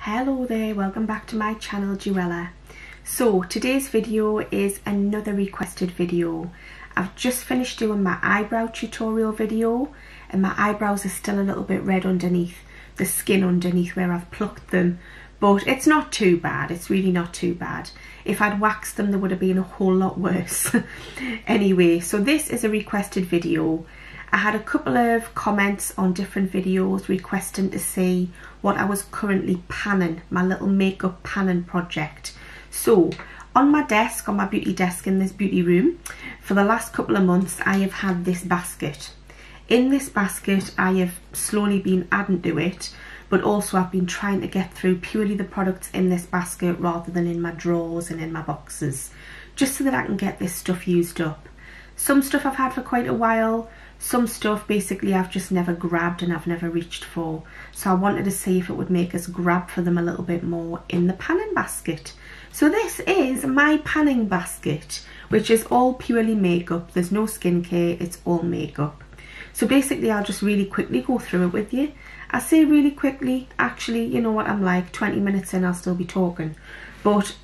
Hello there, welcome back to my channel, Joella. So today's video is another requested video. I've just finished doing my eyebrow tutorial video and my eyebrows are still a little bit red underneath, the skin underneath where I've plucked them, but it's not too bad, it's really not too bad. If I'd waxed them there would have been a whole lot worse. Anyway, so this is a requested video. I had a couple of comments on different videos requesting to see what I was currently panning, my little makeup panning project. So on my desk, on my beauty desk in this beauty room, for the last couple of months I have had this basket. In this basket I have slowly been adding to it, but also I've been trying to get through purely the products in this basket rather than in my drawers and in my boxes, just so that I can get this stuff used up. Some stuff I've had for quite a while, some stuff basically I've just never grabbed and I've never reached for. So I wanted to see if it would make us grab for them a little bit more in the panning basket. So this is my panning basket, which is all purely makeup. There's no skincare, it's all makeup. So basically I'll just really quickly go through it with you. I say really quickly, actually, you know what I'm like, 20 minutes in I'll still be talking. But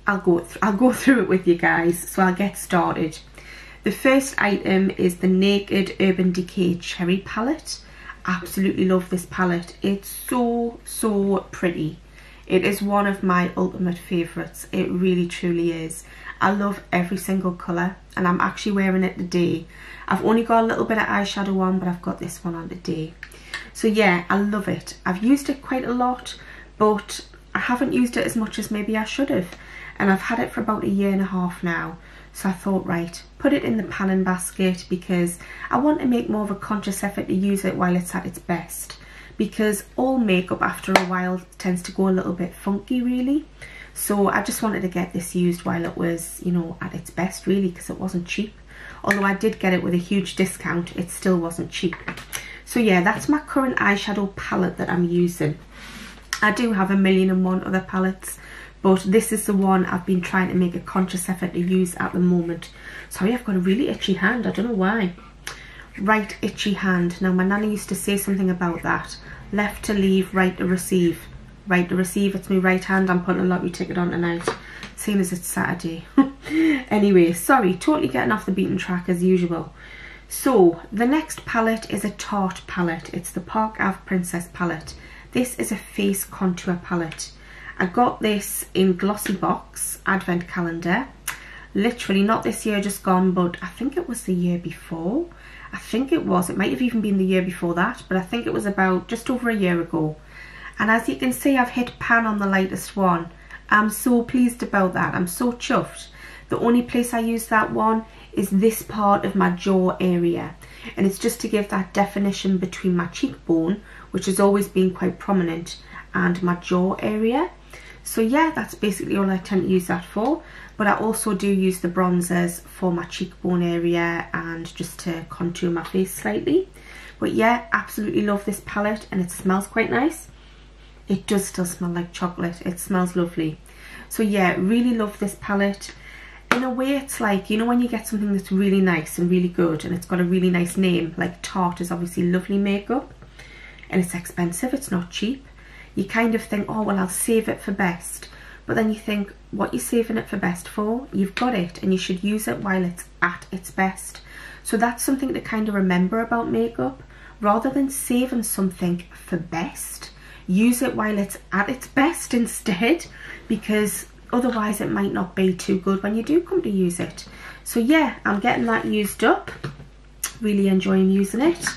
I'll go through it with you guys, so I'll get started. The first item is the Naked Urban Decay Cherry Palette. Absolutely love this palette. It's so pretty. It is one of my ultimate favourites. It really truly is. I love every single colour and I'm actually wearing it today. I've only got a little bit of eyeshadow on, but I've got this one on today. So yeah, I love it. I've used it quite a lot, but I haven't used it as much as maybe I should have. And I've had it for about 1.5 years now. So I thought, right, put it in the panning basket because I want to make more of a conscious effort to use it while it's at its best. Because all makeup after a while tends to go a little bit funky really. So I just wanted to get this used while it was, you know, at its best really, because it wasn't cheap. Although I did get it with a huge discount, it still wasn't cheap. So yeah, that's my current eyeshadow palette that I'm using. I do have 1,000,001 other palettes, but this is the one I've been trying to make a conscious effort to use at the moment. Sorry, I've got a really itchy hand, I don't know why. Right itchy hand. Now my nanny used to say something about that. Left to leave, right to receive. Right to receive, it's my right hand. I'm putting a lottery ticket on tonight, seeing as it's Saturday. Anyway, sorry, totally getting off the beaten track as usual. So the next palette is a Tarte palette. It's the Park Ave Princess palette. This is a face contour palette. I got this in Glossy Box Advent Calendar. Literally not this year just gone, but I think it was the year before. I think it was. It might have even been the year before that, but I think it was about just over 1 year ago. And as you can see, I've hit pan on the lightest one. I'm so pleased about that. I'm so chuffed. The only place I use that one is this part of my jaw area. And it's just to give that definition between my cheekbone, which has always been quite prominent, and my jaw area. So yeah, that's basically all I tend to use that for. But I also do use the bronzers for my cheekbone area and just to contour my face slightly. But yeah, absolutely love this palette and it smells quite nice. It does still smell like chocolate. It smells lovely. So yeah, really love this palette. In a way, it's like, you know, when you get something that's really nice and really good and it's got a really nice name, like Tarte is obviously lovely makeup and it's expensive, it's not cheap. You kind of think, oh well, I'll save it for best. But then you think, what you're saving it for best for? You've got it and you should use it while it's at its best. So that's something to kind of remember about makeup. Rather than saving something for best, use it while it's at its best instead, because otherwise it might not be too good when you do come to use it. So yeah, I'm getting that used up. Really enjoying using it.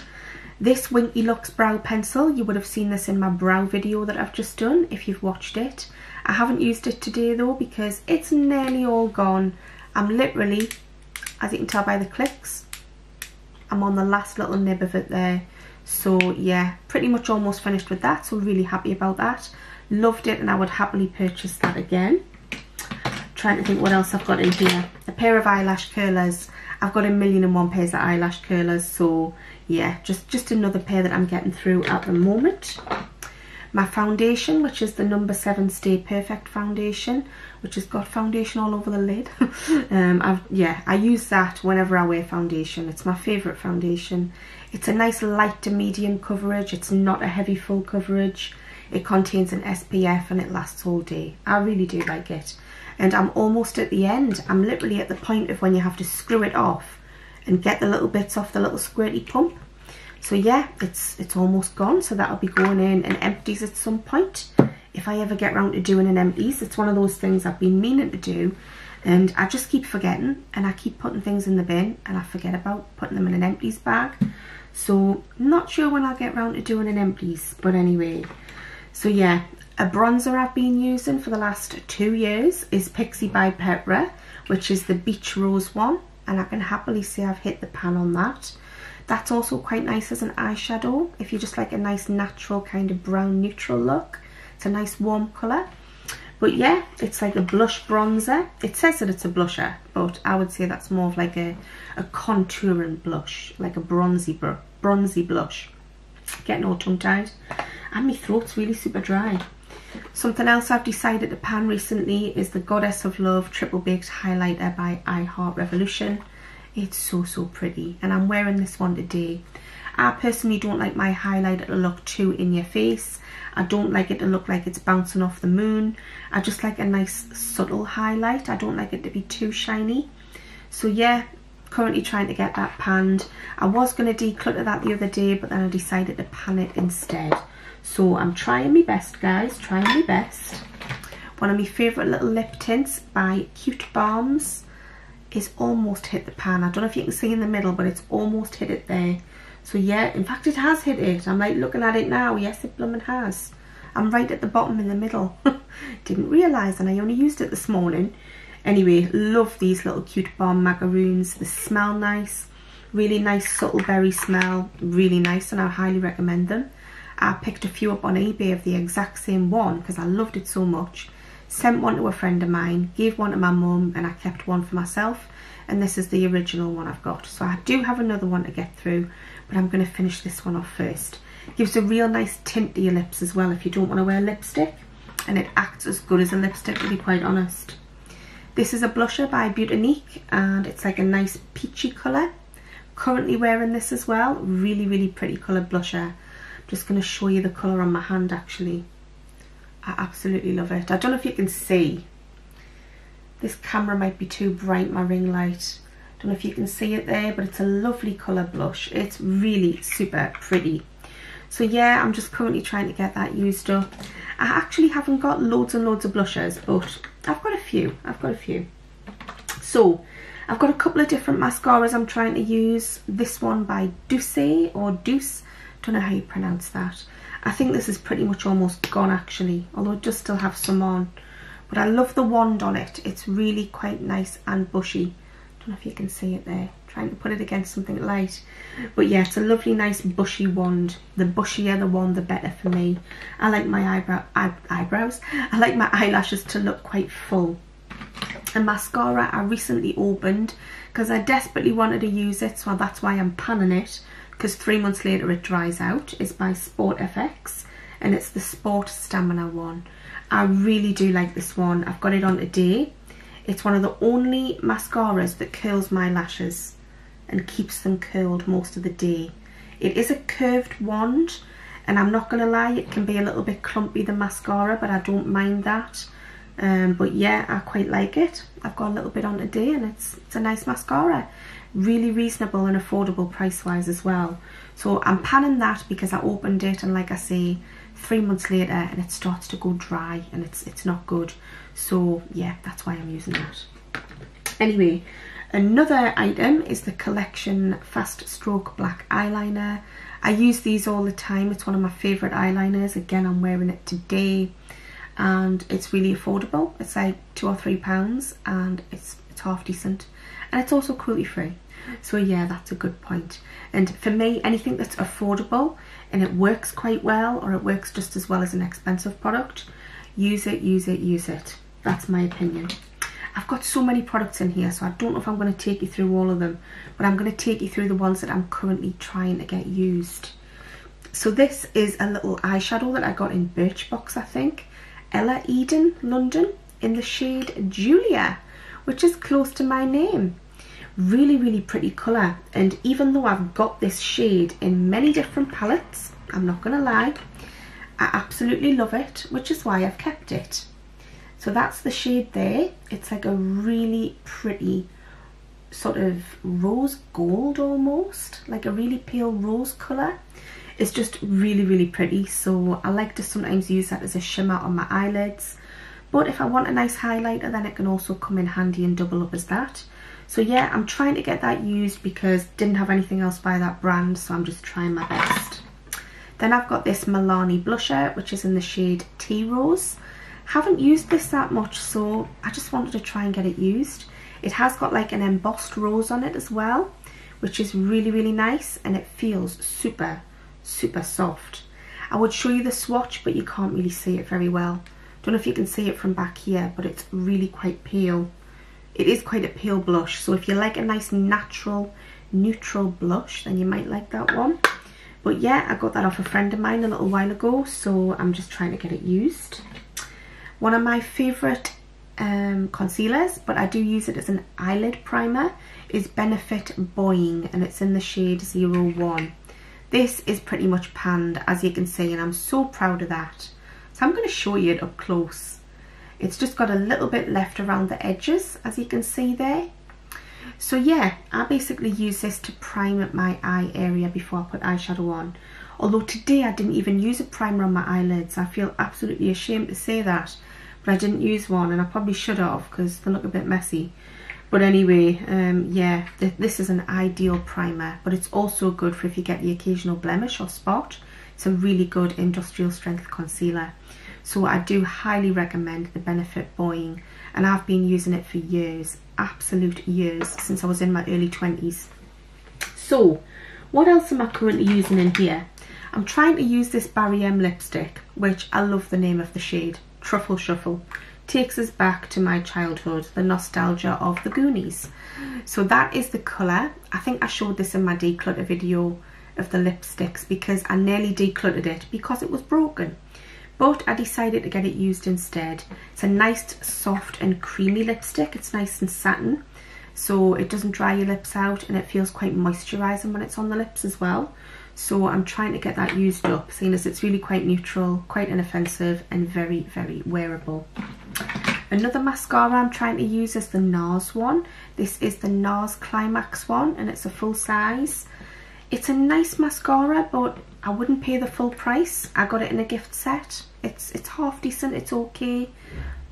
This Winky Lux brow pencil, you would have seen this in my brow video that I've just done if you've watched it. I haven't used it today though because it's nearly all gone. I'm literally, as you can tell by the clicks, I'm on the last little nib of it there. So yeah, pretty much almost finished with that, so really happy about that. Loved it and I would happily purchase that again. Trying to think what else I've got in here. A pair of eyelash curlers. I've got 1,000,001 pairs of eyelash curlers, so yeah, just another pair that I'm getting through at the moment. My foundation, which is the number 7 Stay Perfect foundation, which has got foundation all over the lid. I use that whenever I wear foundation. It's my favourite foundation. It's a nice light to medium coverage. It's not a heavy full coverage. It contains an SPF and it lasts all day. I really do like it. And I'm almost at the end. I'm literally at the point of when you have to screw it off and get the little bits off the little squirty pump. So yeah, it's almost gone. So that'll be going in and empties at some point. If I ever get round to doing an empties, it's one of those things I've been meaning to do. And I just keep forgetting, and I keep putting things in the bin and I forget about putting them in an empties bag. So not sure when I'll get round to doing an empties, but anyway. So yeah, a bronzer I've been using for the last 2 years is Pixie by Petra, which is the Beach Rose one, and I can happily say I've hit the pan on that. That's also quite nice as an eyeshadow if you just like a nice natural kind of brown neutral look. It's a nice warm colour. But yeah, it's like a blush bronzer. It says that it's a blusher, but I would say that's more of like a contouring blush, like a bronzy blush. Getting all tongue-tied. And my throat's really super dry. Something else I've decided to pan recently is the Goddess of Love Triple Baked Highlighter by I Heart Revolution. It's so pretty, and I'm wearing this one today. I personally don't like my highlighter to look too in your face. I don't like it to look like it's bouncing off the moon. I just like a nice subtle highlight. I don't like it to be too shiny. So yeah, currently trying to get that panned. I was going to declutter that the other day, but then I decided to pan it instead. So I'm trying my best, guys, trying my best. One of my favourite little lip tints by Cute Balms is almost hit the pan. I don't know if you can see in the middle, but it's almost hit it there. So yeah, in fact it has hit it. I'm like looking at it now. Yes, it blooming has. I'm right at the bottom in the middle. Didn't realise, and I only used it this morning. Anyway, love these little Cute Balm macaroons. They smell nice. Really nice subtle berry smell. Really nice, and I highly recommend them. I picked a few up on eBay of the exact same one because I loved it so much. Sent one to a friend of mine, gave one to my mum, and I kept one for myself. And this is the original one I've got. So I do have another one to get through, but I'm going to finish this one off first. Gives a real nice tint to your lips as well if you don't want to wear lipstick. And it acts as good as a lipstick, to be quite honest. This is a blusher by Beautinique, and it's like a nice peachy colour. Currently wearing this as well. Really pretty coloured blusher. I'm just going to show you the colour on my hand actually. I absolutely love it. I don't know if you can see. This camera might be too bright, my ring light. Don't know if you can see it there, but it's a lovely colour blush. It's really super pretty. So yeah, I'm just currently trying to get that used up. I actually haven't got loads and loads of blushers, but I've got a few. So I've got a couple of different mascaras I'm trying to use. This one by Douce or Douce. Don't know how you pronounce that. I think this is pretty much almost gone actually, although it does still have some on. But I love the wand on it. It's really quite nice and bushy. Don't know if you can see it there. Trying to put it against something light. But yeah, it's a lovely nice bushy wand. The bushier the wand, the better for me. I like my eyebrows. I like my eyelashes to look quite full. A mascara I recently opened because I desperately wanted to use it, so that's why I'm panning it, because 3 months later it dries out. It's by Sport FX and it's the Sport Stamina one. I really do like this one. I've got it on today. It's one of the only mascaras that curls my lashes and keeps them curled most of the day. It is a curved wand, and I'm not going to lie, it can be a little bit clumpy, the mascara, but I don't mind that. But yeah, I quite like it. I've got a little bit on today, and it's a nice mascara. Really reasonable and affordable price wise as well. So I'm panning that because I opened it, and like I say, 3 months later and it starts to go dry and it's not good. So yeah, that's why I'm using that. Anyway, another item is the Collection Fast Stroke Black Eyeliner. I use these all the time. It's one of my favourite eyeliners. Again, I'm wearing it today and it's really affordable. It's like £2 or £3 and it's half decent, and it's also cruelty free. So yeah, that's a good point. And for me, anything that's affordable and it works quite well, or it works just as well as an expensive product, use it, use it, use it. That's my opinion. I've got so many products in here, so I don't know if I'm going to take you through all of them, but I'm going to take you through the ones that I'm currently trying to get used. So this is a little eyeshadow that I got in Birchbox, I think. Ella Eden, London, in the shade Julia, which is close to my name. Really pretty colour, and even though I've got this shade in many different palettes, I'm not gonna lie, I absolutely love it, which is why I've kept it. So that's the shade there. It's like a really pretty sort of rose gold almost, like a really pale rose colour. It's just really, really pretty. So I like to sometimes use that as a shimmer on my eyelids. But if I want a nice highlighter, then it can also come in handy and double up as that. So yeah, I'm trying to get that used because didn't have anything else by that brand, so I'm just trying my best. Then I've got this Milani blusher, which is in the shade Tea Rose. Haven't used this that much, so I just wanted to try and get it used. It has got like an embossed rose on it as well, which is really, really nice, and it feels super, super soft. I would show you the swatch, but you can't really see it very well. Don't know if you can see it from back here, but it's really quite pale. It is quite a pale blush, so if you like a nice natural, neutral blush, then you might like that one. But yeah, I got that off a friend of mine a little while ago, so I'm just trying to get it used. One of my favourite concealers, but I do use it as an eyelid primer, is Benefit Boying, and it's in the shade 01. This is pretty much panned, as you can see, and I'm so proud of that. So I'm going to show you it up close. It's just got a little bit left around the edges, as you can see there. So yeah, I basically use this to prime my eye area before I put eyeshadow on. Although today I didn't even use a primer on my eyelids. I feel absolutely ashamed to say that. But I didn't use one, and I probably should have because they look a bit messy. But anyway, yeah, this is an ideal primer. But it's also good for if you get the occasional blemish or spot. It's a really good industrial strength concealer. So I do highly recommend the Benefit Boying, and I've been using it for years, absolute years, since I was in my early 20s. So what else am I currently using in here? I'm trying to use this Barry M lipstick, which I love the name of the shade, Truffle Shuffle. Takes us back to my childhood, the nostalgia of the Goonies. So that is the colour. I think I showed this in my declutter video of the lipsticks because I nearly decluttered it because it was broken. But I decided to get it used instead. It's a nice, soft and creamy lipstick. It's nice and satin, so it doesn't dry your lips out, and it feels quite moisturising when it's on the lips as well. So I'm trying to get that used up, seeing as it's really quite neutral, quite inoffensive, and very, very wearable. Another mascara I'm trying to use is the NARS one. This is the NARS Climax one, and it's a full size. It's a nice mascara, but I wouldn't pay the full price. I got it in a gift set. It's half decent, it's okay,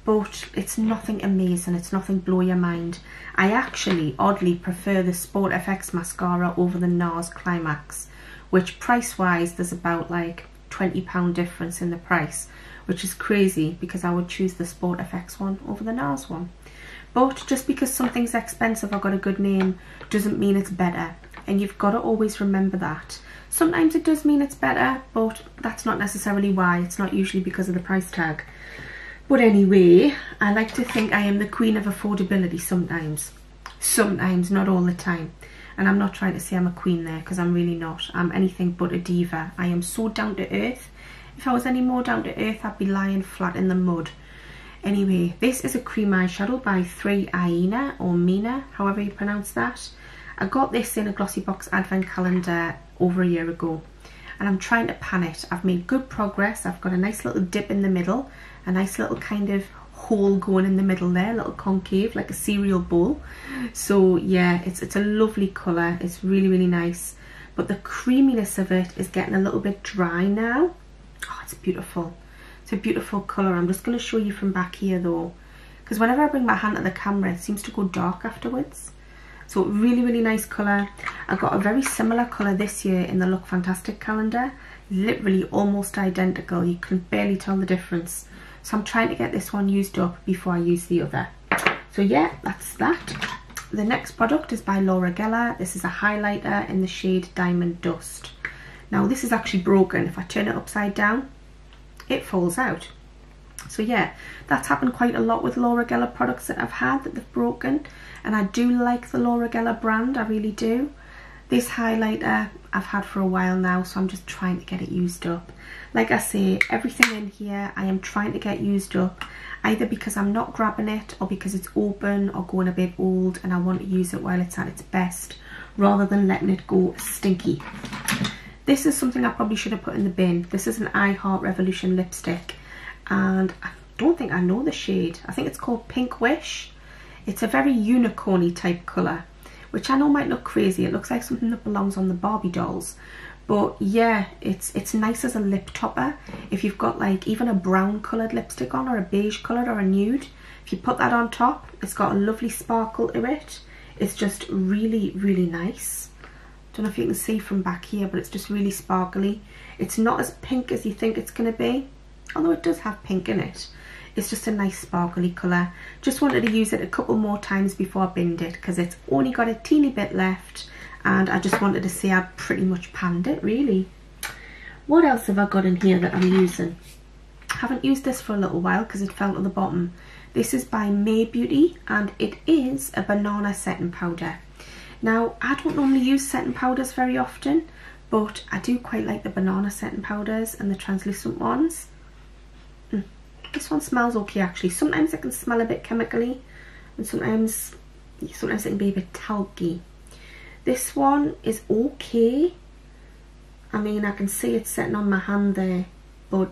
but it's nothing amazing, it's nothing blow your mind. I actually oddly prefer the Sport FX mascara over the NARS Climax, which price wise there's about like £20 difference in the price, which is crazy because I would choose the Sport FX one over the NARS one. But just because something's expensive or got a good name doesn't mean it's better, and you've got to always remember that. Sometimes it does mean it's better, but that's not necessarily why. It's not usually because of the price tag. But anyway, I like to think I am the queen of affordability sometimes. Sometimes, not all the time. And I'm not trying to say I'm a queen there, because I'm really not. I'm anything but a diva. I am so down to earth. If I was any more down to earth, I'd be lying flat in the mud. Anyway, this is a cream eyeshadow by 3Aina, or Mina, however you pronounce that. I got this in a Glossybox advent calendar over a year ago, and I'm trying to pan it. I've made good progress. I've got a nice little dip in the middle, a nice little kind of hole going in the middle there, a little concave like a cereal bowl. So yeah, it's a lovely colour. It's really, really nice, but the creaminess of it is getting a little bit dry now. Oh, it's beautiful. It's a beautiful colour. I'm just going to show you from back here though, because whenever I bring my hand to the camera it seems to go dark afterwards. So really, really nice colour. I got a very similar colour this year in the Look Fantastic calendar. Literally almost identical. You can barely tell the difference. So I'm trying to get this one used up before I use the other. So yeah, that's that. The next product is by Laura Geller. This is a highlighter in the shade Diamond Dust. Now this is actually broken. If I turn it upside down, it falls out. So yeah, that's happened quite a lot with Laura Geller products that I've had that they've broken. And I do like the Laura Geller brand, I really do. This highlighter I've had for a while now, so I'm just trying to get it used up. Like I say, everything in here I am trying to get used up, either because I'm not grabbing it or because it's open or going a bit old and I want to use it while it's at its best, rather than letting it go stinky. This is something I probably should have put in the bin. This is an I Heart Revolution lipstick, and I don't think I know the shade. I think it's called Pink Wish. It's a very unicorny type colour, which I know might look crazy. It looks like something that belongs on the Barbie dolls. But yeah, it's nice as a lip topper. If you've got like even a brown coloured lipstick on, or a beige coloured, or a nude, if you put that on top, it's got a lovely sparkle to it. It's just really, really nice. Don't know if you can see from back here, but it's just really sparkly. It's not as pink as you think it's going to be, although it does have pink in it. It's just a nice sparkly colour. Just wanted to use it a couple more times before I binned it, because it's only got a teeny bit left, and I just wanted to say I pretty much panned it, really. What else have I got in here that I'm using? I haven't used this for a little while because it fell to the bottom. This is by May Beauty, and it is a banana setting powder. Now, I don't normally use setting powders very often, but I do quite like the banana setting powders and the translucent ones. This one smells okay actually. Sometimes it can smell a bit chemically, and sometimes it can be a bit talky. This one is okay. I mean, I can see it setting on my hand there, but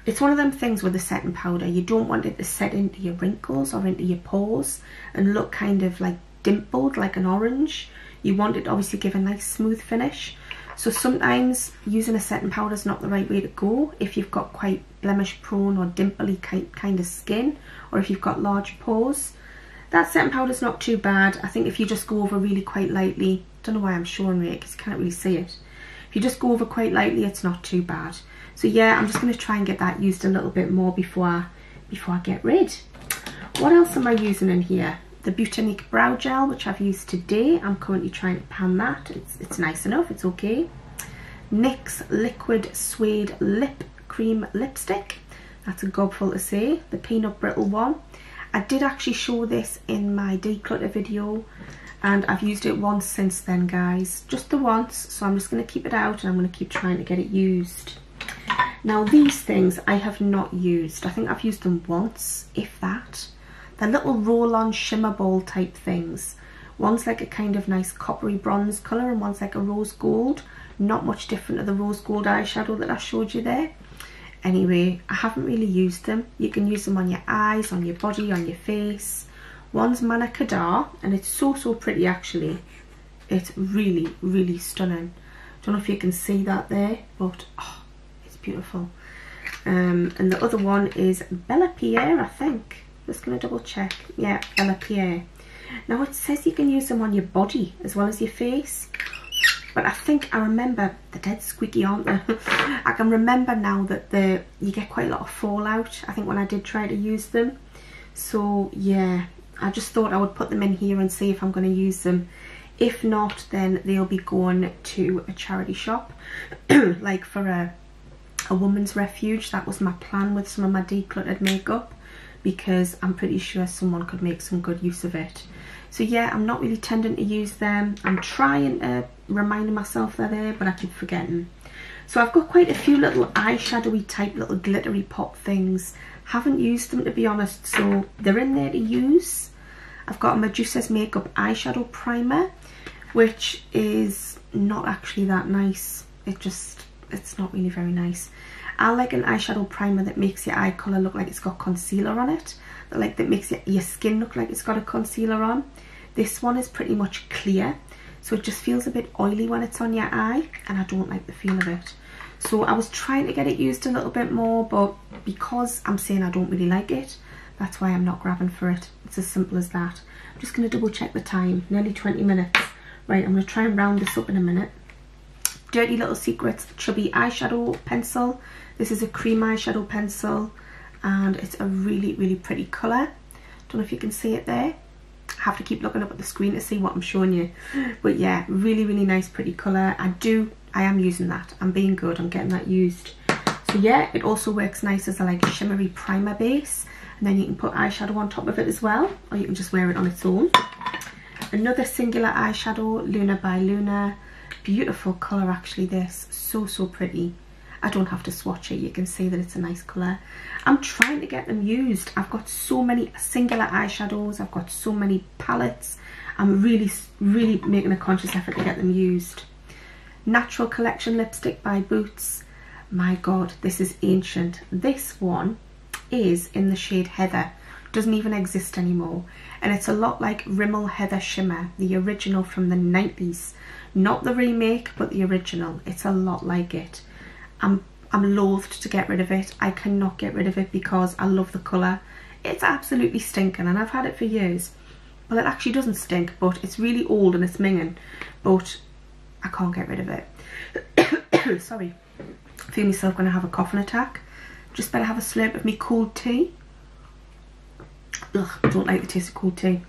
it's one of them things with the setting powder. You don't want it to set into your wrinkles or into your pores and look kind of like dimpled like an orange. You want it to obviously give a nice smooth finish. So sometimes using a setting powder is not the right way to go if you've got quite blemish prone or dimply kind of skin, or if you've got large pores. That setting powder is not too bad. I think if you just go over really quite lightly, don't know why I'm showing it because you can't really see it. If you just go over quite lightly, it's not too bad. So yeah, I'm just going to try and get that used a little bit more before I get rid. What else am I using in here? The Botanique Brow Gel, which I've used today. I'm currently trying to pan that. It's nice enough, it's okay. NYX Liquid Suede Lip Cream Lipstick. That's a gobful to say. The Peanut Brittle one. I did actually show this in my declutter video, and I've used it once since then, guys. Just the once, so I'm just going to keep it out and I'm going to keep trying to get it used. Now these things I have not used. I think I've used them once, if that. They're little roll-on shimmer ball type things. One's like a kind of nice coppery bronze colour, and one's like a rose gold. Not much different to the rose gold eyeshadow that I showed you there. Anyway, I haven't really used them. You can use them on your eyes, on your body, on your face. One's Manna Kadar, and it's so pretty actually. It's really, really stunning. Don't know if you can see that there, but oh, it's beautiful. And the other one is Bella Pierre, I think. Just going to double check. Yeah, Bella Pierre. Now it says you can use them on your body as well as your face, but I think I remember, they're dead squeaky, aren't they? I can remember now that you get quite a lot of fallout, I think, when I did try to use them. So yeah, I just thought I would put them in here and see if I'm going to use them. If not, then they'll be going to a charity shop, like for a woman's refuge. That was my plan with some of my decluttered makeup, because I'm pretty sure someone could make some good use of it. So yeah, I'm not really tending to use them. I'm trying to remind myself they're there, but I keep forgetting. So I've got quite a few little eyeshadowy type little glittery pop things. Haven't used them, to be honest, so they're in there to use. I've got a Medusa's Makeup eyeshadow primer, which is not actually that nice. It's not really very nice. I like an eyeshadow primer that makes your eye colour look like it's got concealer on it. That makes your skin look like it's got a concealer on. This one is pretty much clear, so it just feels a bit oily when it's on your eye, and I don't like the feel of it. So I was trying to get it used a little bit more, but because I'm saying I don't really like it, that's why I'm not grabbing for it. It's as simple as that. I'm just going to double check the time. Nearly 20 minutes. Right, I'm going to try and round this up in a minute. Dirty Little Secrets Chubby Eyeshadow Pencil. This is a cream eyeshadow pencil, and it's a really, really pretty colour. Don't know if you can see it there. I have to keep looking up at the screen to see what I'm showing you. But yeah, really, really nice, pretty colour. I am using that. I'm being good. I'm getting that used. So yeah, it also works nice as a shimmery primer base. And then you can put eyeshadow on top of it as well, or you can just wear it on its own. Another Singular eyeshadow, Luna by Luna. Beautiful colour actually, this. So pretty. I don't have to swatch it, you can see that it's a nice colour. I'm trying to get them used. I've got so many Singular eyeshadows, I've got so many palettes. I'm really making a conscious effort to get them used. Natural Collection lipstick by Boots. My god, this is ancient. This one is in the shade Heather. Doesn't even exist anymore, and it's a lot like Rimmel Heather Shimmer, the original from the 90s. Not the remake, but the original. It's a lot like it. I'm loath to get rid of it. I cannot get rid of it because I love the colour. It's absolutely stinking, and I've had it for years. Well, it actually doesn't stink, but it's really old and it's minging, but I can't get rid of it. Sorry, I feel myself going to have a coughing attack. Just better have a slurp of me cold tea. Ugh, I don't like the taste of cold tea.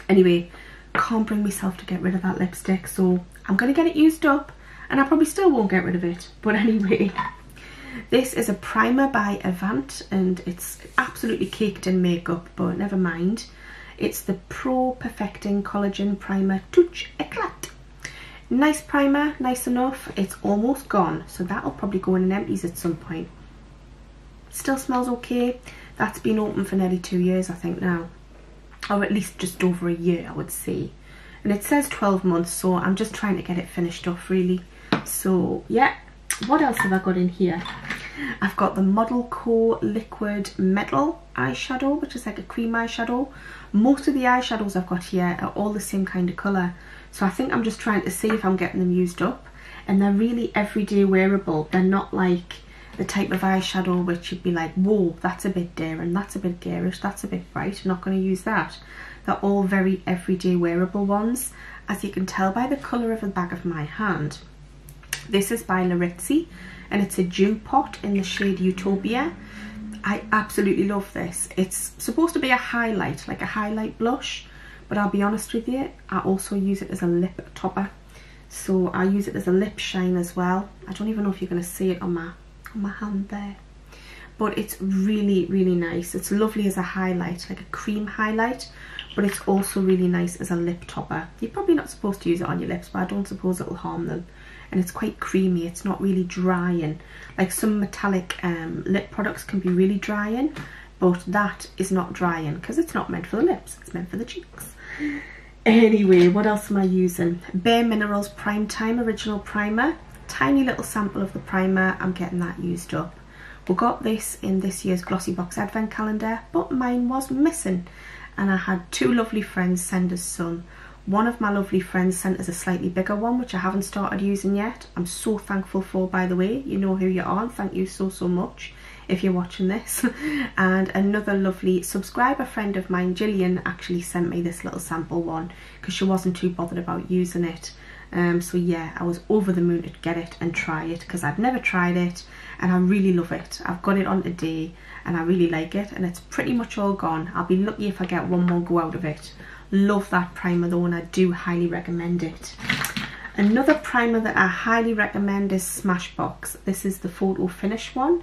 Anyway, can't bring myself to get rid of that lipstick, so I'm going to get it used up, and I probably still won't get rid of it. But anyway, this is a primer by Avant, and it's absolutely caked in makeup, but never mind. It's the Pro Perfecting Collagen Primer Touche Eclat. Nice primer, nice enough. It's almost gone, so that'll probably go in an empties at some point. Still smells okay. That's been open for nearly 2 years, I think now. Or at least just over a year, I would say. And it says 12 months, so I'm just trying to get it finished off, really. So, yeah. What else have I got in here? I've got the Model Co Liquid Metal eyeshadow, which is like a cream eyeshadow. Most of the eyeshadows I've got here are all the same kind of colour. So I think I'm just trying to see if I'm getting them used up. And they're really everyday wearable. They're not like the type of eyeshadow which you'd be like, whoa, that's a bit daring, that's a bit garish, that's a bit bright, I'm not going to use that. They're all very everyday wearable ones, as you can tell by the colour of the back of my hand. This is by Larizzi, and it's a Dew Pot in the shade Utopia. I absolutely love this. It's supposed to be a highlight, like a highlight blush, but I'll be honest with you, I also use it as a lip topper. So I use it as a lip shine as well. I don't even know if you're going to see it on my hand there, but it's really, really nice. It's lovely as a highlight, like a cream highlight, but it's also really nice as a lip topper. You're probably not supposed to use it on your lips, but I don't suppose it'll harm them. And it's quite creamy, it's not really drying. Like some metallic lip products can be really drying, but that is not drying because it's not meant for the lips, it's meant for the cheeks. Anyway, what else am I using? Bare Minerals Prime Time Original Primer. Tiny little sample of the primer, I'm getting that used up. We got this in this year's Glossy Box Advent Calendar, but mine was missing. And I had two lovely friends send us some. One of my lovely friends sent us a slightly bigger one, which I haven't started using yet. I'm so thankful for, by the way. You know who you are, and thank you so, so much if you're watching this. And another lovely subscriber friend of mine, Gillian, actually sent me this little sample one because she wasn't too bothered about using it. So yeah, I was over the moon to get it and try it because I'd never tried it, and I really love it. I've got it on today and I really like it, and it's pretty much all gone. I'll be lucky if I get one more go out of it. Love that primer though, and I do highly recommend it. Another primer that I highly recommend is Smashbox. This is the Photo Finish one,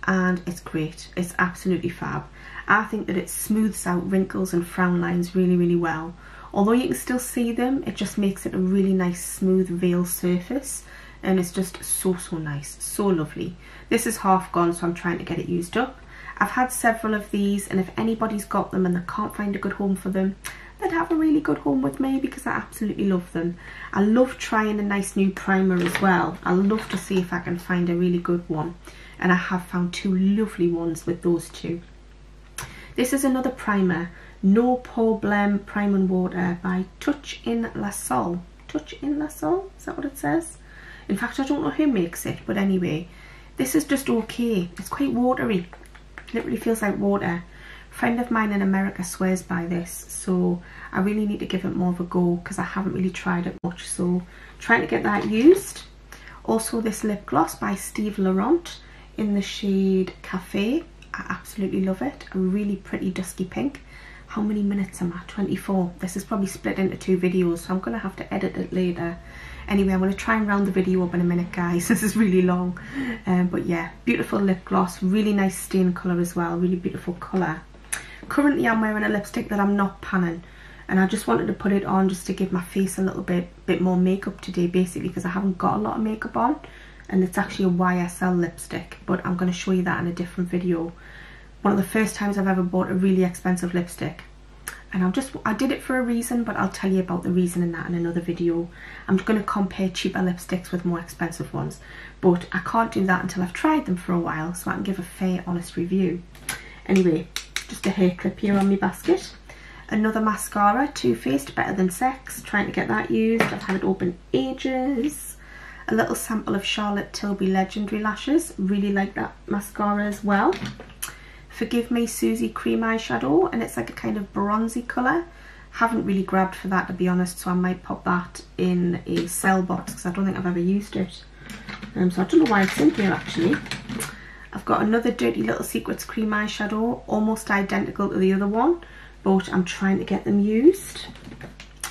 and it's great. It's absolutely fab. I think that it smooths out wrinkles and frown lines really, really well. Although you can still see them, it just makes it a really nice smooth veil surface, and it's just so, so nice, so lovely. This is half gone, so I'm trying to get it used up. I've had several of these, and if anybody's got them and they can't find a good home for them, they'd have a really good home with me because I absolutely love them. I love trying a nice new primer as well. I love to see if I can find a really good one, and I have found two lovely ones with those two. This is another primer, No Problem Prime and Water by Touch in La Sol. Touch in La Sol, is that what it says? In fact, I don't know who makes it, but anyway, this is just okay. It's quite watery. It literally feels like water. A friend of mine in America swears by this, so I really need to give it more of a go because I haven't really tried it much, so trying to get that used. Also this lip gloss by Steve Laurent in the shade Cafe. I absolutely love it. A really pretty dusky pink. How many minutes am I? 24. This is probably split into 2 videos, so I'm going to have to edit it later. Anyway, I'm going to try and round the video up in a minute, guys. This is really long. But yeah, beautiful lip gloss. Really nice stain colour as well. Really beautiful colour. Currently I'm wearing a lipstick that I'm not panning, and I just wanted to put it on just to give my face a little bit more makeup today, basically, because I haven't got a lot of makeup on, and it's actually a YSL lipstick, but I'm going to show you that in a different video. One of the first times I've ever bought a really expensive lipstick. And I did it for a reason, but I'll tell you about the reason in that in another video. I'm going to compare cheaper lipsticks with more expensive ones, but I can't do that until I've tried them for a while, so I can give a fair, honest review. Anyway, just a hair clip here on my basket. Another mascara, Too Faced, Better Than Sex, trying to get that used. I've had it open ages. A little sample of Charlotte Tilbury Legendary Lashes, really like that mascara as well. Forgive Me Susie Cream Eyeshadow, and it's like a kind of bronzy colour. Haven't really grabbed for that, to be honest, so I might pop that in a sell box because I don't think I've ever used it. So I don't know why it's in here actually. I've got another Dirty Little Secrets Cream Eyeshadow, almost identical to the other one, but I'm trying to get them used.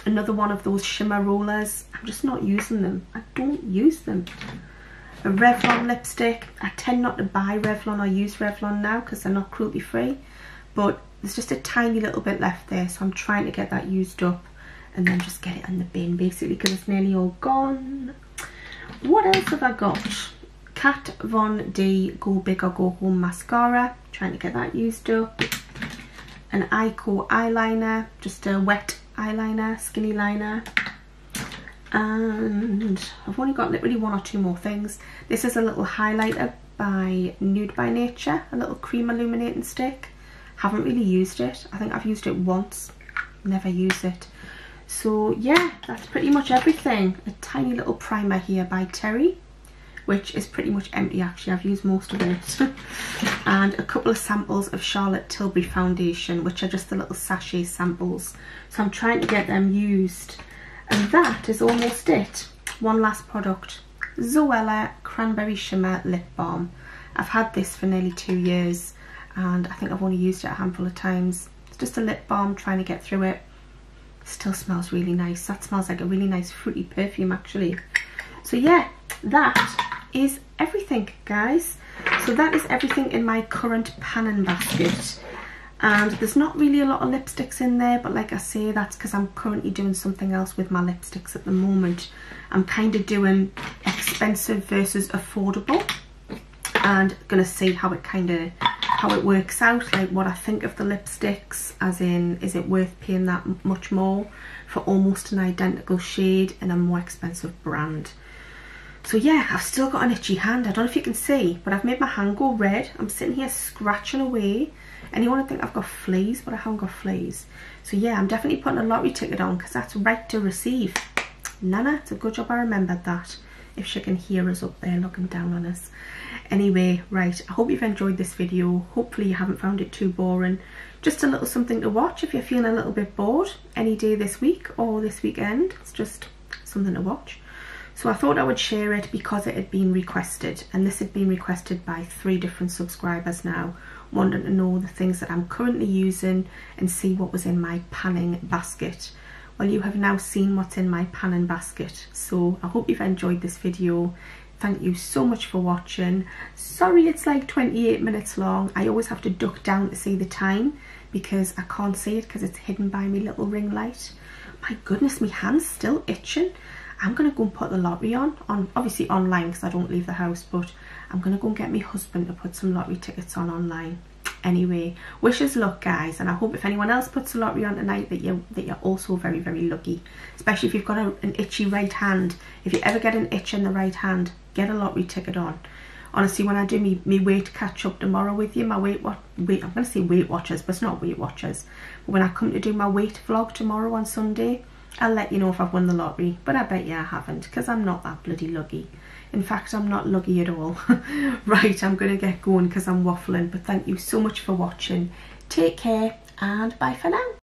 Another one of those shimmer rollers. I'm just not using them. I don't use them. A Revlon lipstick. I tend not to buy Revlon or use Revlon now because they're not cruelty free, but there's just a tiny little bit left there, so I'm trying to get that used up and then just get it in the bin basically because it's nearly all gone. What else have I got? Kat Von D Go Big or Go Home mascara, trying to get that used up. An Ico eyeliner, just a wet eyeliner, skinny liner. And I've only got literally one or two more things. This is a little highlighter by Nude by Nature, a little cream illuminating stick. Haven't really used it. I think I've used it once, never used it. So yeah, that's pretty much everything. A tiny little primer here by Terry, which is pretty much empty actually. I've used most of it. And a couple of samples of Charlotte Tilbury foundation, which are just the little sachet samples. So I'm trying to get them used. And that is almost it. One last product, Zoella Cranberry Shimmer Lip Balm. I've had this for nearly 2 years and I think I've only used it a handful of times. It's just a lip balm, trying to get through it. Still smells really nice. That smells like a really nice fruity perfume actually. So yeah, that is everything guys. So that is everything in my current panning basket. And there's not really a lot of lipsticks in there, but like I say, that's because I'm currently doing something else with my lipsticks at the moment. I'm kind of doing expensive versus affordable and gonna see how it works out, like what I think of the lipsticks, as in, is it worth paying that much more for almost an identical shade in a more expensive brand. So yeah, I've still got an itchy hand. I don't know if you can see, but I've made my hand go red. I'm sitting here scratching away. Anyone would think I've got fleas, but I haven't got fleas. So yeah, I'm definitely putting a lottery ticket on because that's right to receive. Nana, it's a good job I remembered that. If she can hear us up there looking down on us. Anyway, right, I hope you've enjoyed this video. Hopefully you haven't found it too boring. Just a little something to watch if you're feeling a little bit bored any day this week or this weekend. It's just something to watch. So I thought I would share it because it had been requested, and this had been requested by 3 different subscribers now, wanting to know the things that I'm currently using and see what was in my panning basket. Well, you have now seen what's in my panning basket, so I hope you've enjoyed this video. Thank you so much for watching. Sorry it's like 28 minutes long. I always have to duck down to see the time because I can't see it because it's hidden by my little ring light. My goodness, my hand's still itching. I'm going to go and put the lottery on obviously online because I don't leave the house, but I'm going to go and get my husband to put some lottery tickets on online. Anyway, wish us luck guys, and I hope if anyone else puts the lottery on tonight that you're also very, very lucky, especially if you've got an itchy right hand. If you ever get an itch in the right hand, get a lottery ticket on. Honestly, when I do me weight catch up tomorrow with you, my I'm going to say Weight Watchers, but it's not Weight Watchers, but when I come to do my weight vlog tomorrow on Sunday, I'll let you know if I've won the lottery, but I bet you I haven't because I'm not that bloody lucky. In fact, I'm not lucky at all. Right, I'm going to get going because I'm waffling, but thank you so much for watching. Take care and bye for now.